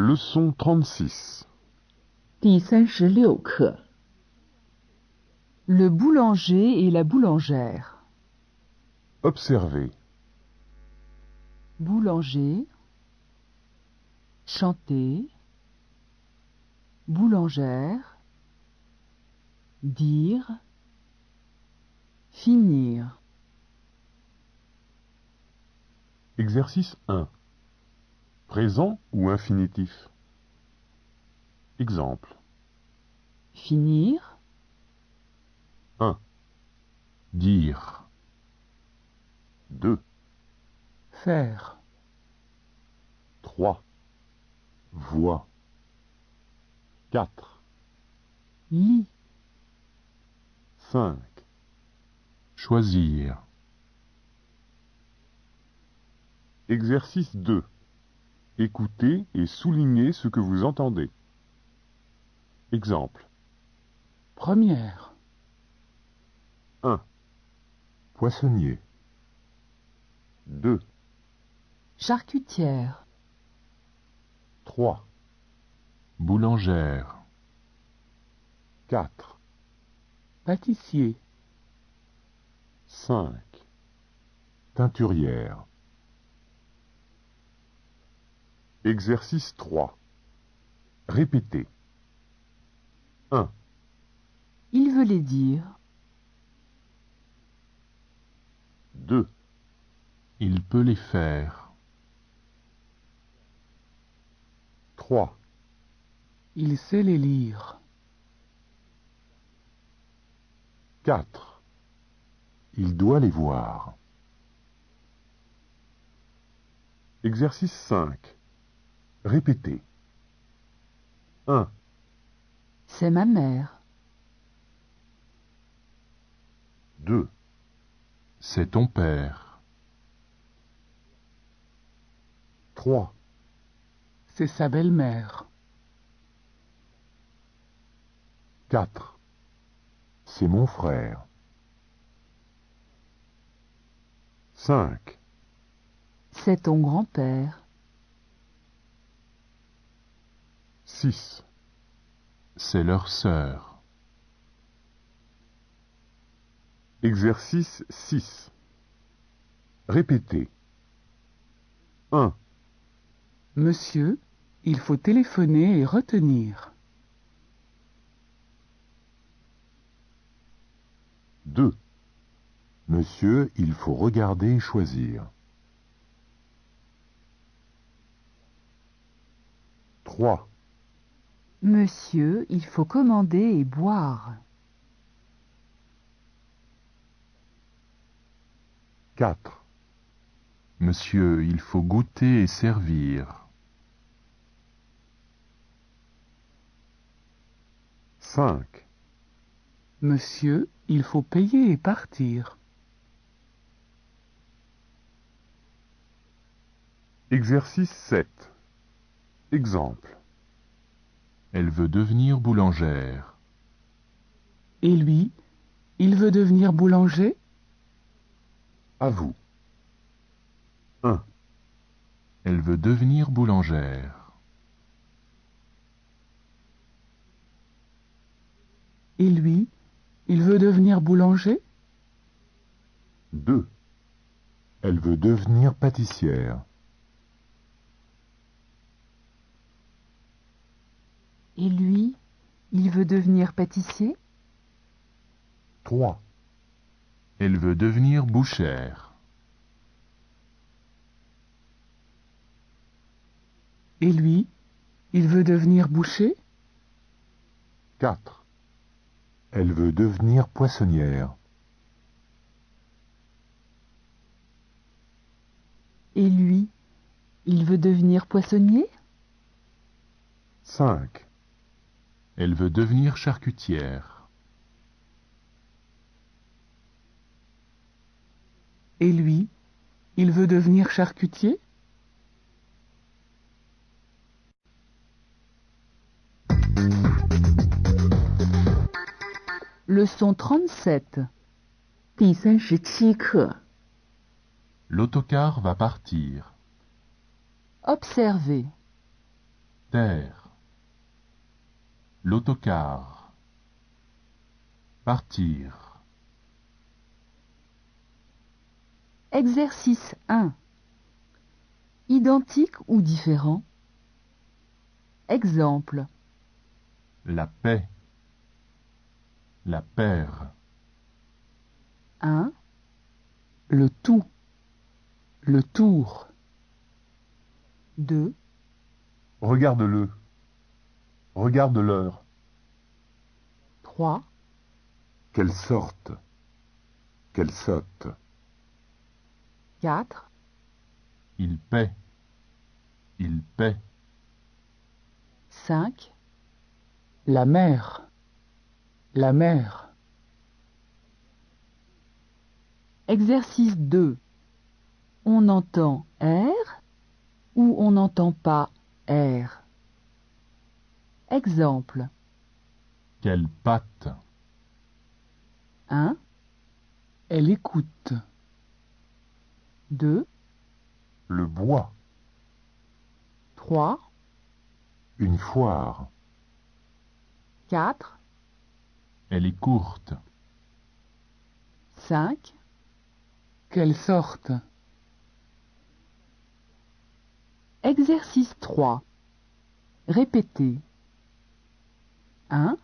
Leçon 36. 第36课 Le boulanger et la boulangère. Observez. Boulanger, chanter, boulangère, dire, finir. Exercice 1. Présent ou infinitif? Exemple. Finir, 1. Dire. 2. faire, 3. Voix. 4. lit, 5. Choisir. Exercice 2. Écoutez et soulignez ce que vous entendez. Exemple. première, 1. Poissonnier. 2. charcutière, 3. Boulangère. 4. pâtissier, 5. Teinturière. Exercice 3. Répétez. 1. il veut les dire, 2. Il peut les faire. 3. il sait les lire, 4. Il doit les voir. Exercice 5. Répétez. 1. c'est ma mère, 2. C'est ton père. 3. c'est sa belle-mère, 4. C'est mon frère. 5. c'est ton grand-père, 6. C'est leur sœur. Exercice 6. Répétez. 1. monsieur, il faut téléphoner et retenir, 2. Monsieur, il faut regarder et choisir. 3. monsieur, il faut commander et boire, 4. Monsieur, il faut goûter et servir. 5. monsieur, il faut payer et partir, Exercice 7. Exemple. Elle veut devenir boulangère. et lui, il veut devenir boulanger, À vous. 1. Elle veut devenir boulangère. et lui, il veut devenir boulanger, 2. Elle veut devenir pâtissière. et lui, il veut devenir pâtissier, 3. Elle veut devenir bouchère. et lui, il veut devenir boucher, 4. Elle veut devenir poissonnière. et lui, il veut devenir poissonnier, 5. Elle veut devenir charcutière. et lui, il veut devenir charcutier, Leçon 37 第37课 L'autocar va partir. Observez. terre, l'autocar, partir. Exercice 1. Identique ou différent? Exemple. La paix, la paire. 1, Le tout. Le tour. 2, Regarde-le. Regarde-leur. 3, Qu'elle sorte. Qu'elle saute. 4, Il paie, il paie. 5, La mer. La mer. Exercice 2. On entend R ou on n'entend pas R? Exemple. Quelle patte, 1, Elle écoute. 2, Le bois. 3, Une foire. 4, elle est courte. 5, Qu'elle sorte. Exercice 3. Répétez. 1,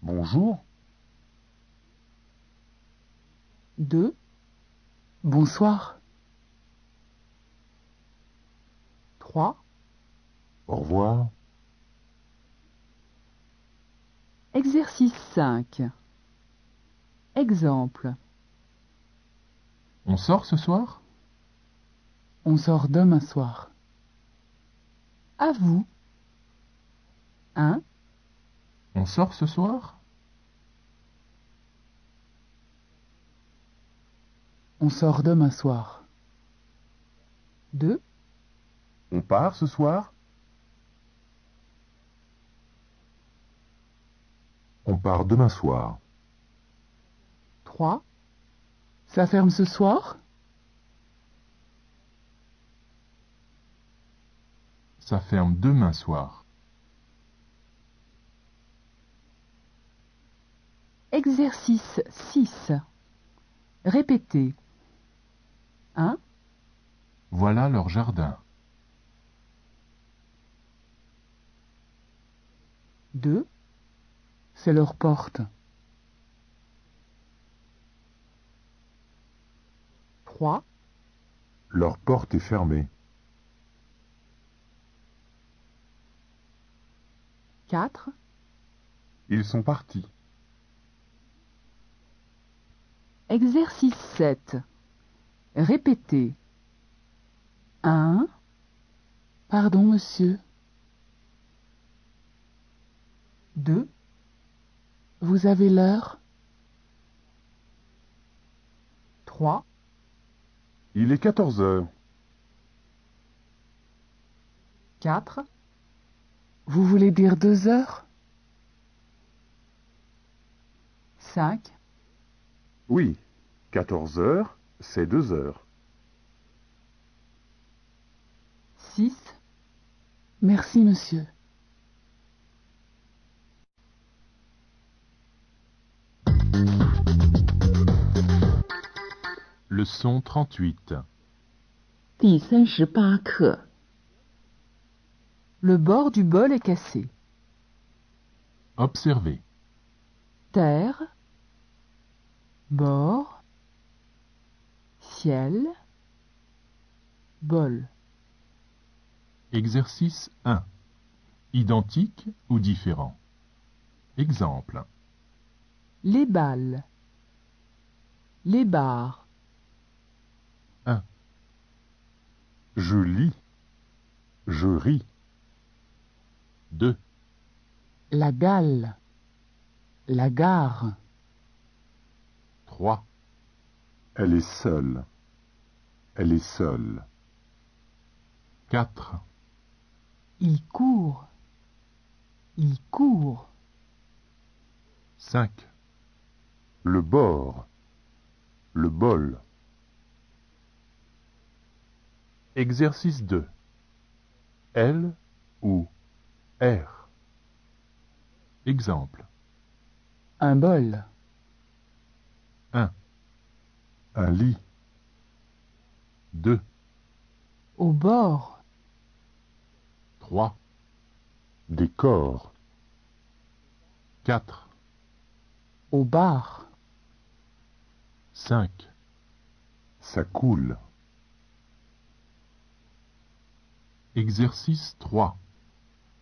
Bonjour. 2, Bonsoir. 3. Au revoir. Exercice 5. Exemple. On sort ce soir? On sort demain soir. À vous. 1, On sort ce soir? On sort demain soir. 2, On part ce soir? On part demain soir. 3, Ça ferme ce soir? Ça ferme demain soir. Exercice 6. Répétez. 1, Voilà leur jardin. 2, C'est leur porte. 3, Leur porte est fermée. 4, Ils sont partis. exercice 7. Répétez. 1, Pardon, monsieur. 2, Vous avez l'heure? 3, Il est 14 heures. 4, Vous voulez dire 2 heures? 5, Oui, 14 heures, c'est 2 heures. 6, Merci, monsieur. Leçon 38. 第38课 Le bord du bol est cassé. Observez. Terre, bord, ciel, bol. Exercice 1. Identique ou différent? Exemple. Les balles, les barres. 1. Je lis. Je ris. 2. La gale. La gare. 3. Elle est seule. Elle est seule. 4. Il court, il court. 5. Le bord. Le bol. Exercice 2. Elle ou R. Exemple. Un bol. 1, Un lit. 2, Au bord. 3, Des corps. 4, Au bar. 5. Ça coule. Exercice 3.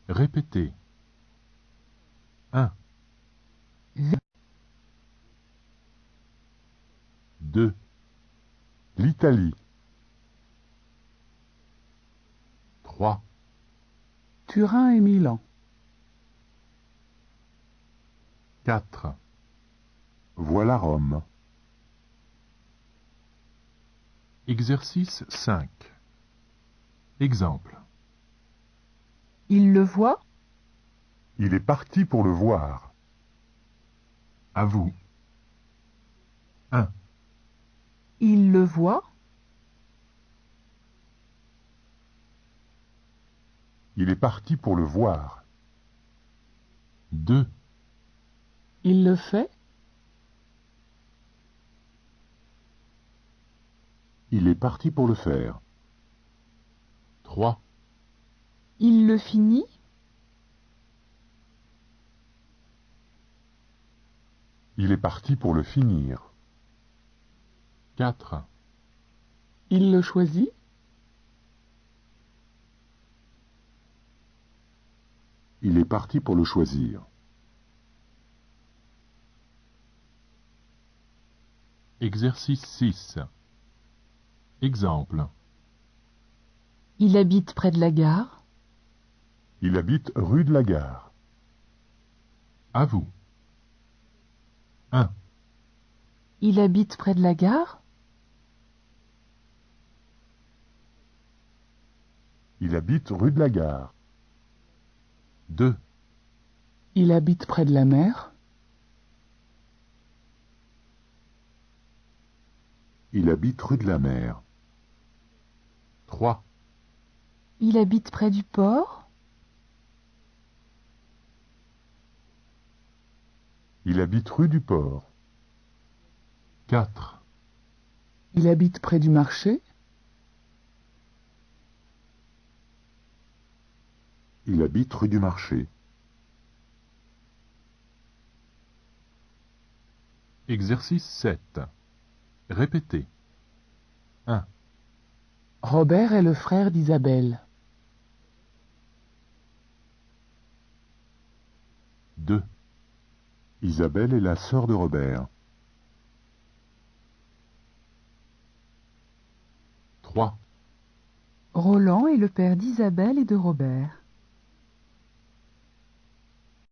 Répétez. 1, 2, L'Italie. 3, Turin et Milan. 4. Voilà Rome. Exercice 5. Exemple. Il le voit. Il est parti pour le voir. À vous. 1, Il le voit. Il est parti pour le voir. 2, Il le fait. Il est parti pour le faire. 3, Il le finit. Il est parti pour le finir. 4, Il le choisit. Il est parti pour le choisir. Exercice 6. Exemple. Il habite près de la gare. Il habite rue de la Gare. À vous. 1, Il habite près de la gare. Il habite rue de la Gare. 2, Il habite près de la mer. Il habite rue de la Mer. 3, Il habite près du port. Il habite rue du Port. 4, Il habite près du marché. Il habite rue du Marché. Exercice 7. Répétez. 1, Robert est le frère d'Isabelle. 2, Isabelle est la sœur de Robert. 3, Roland est le père d'Isabelle et de Robert.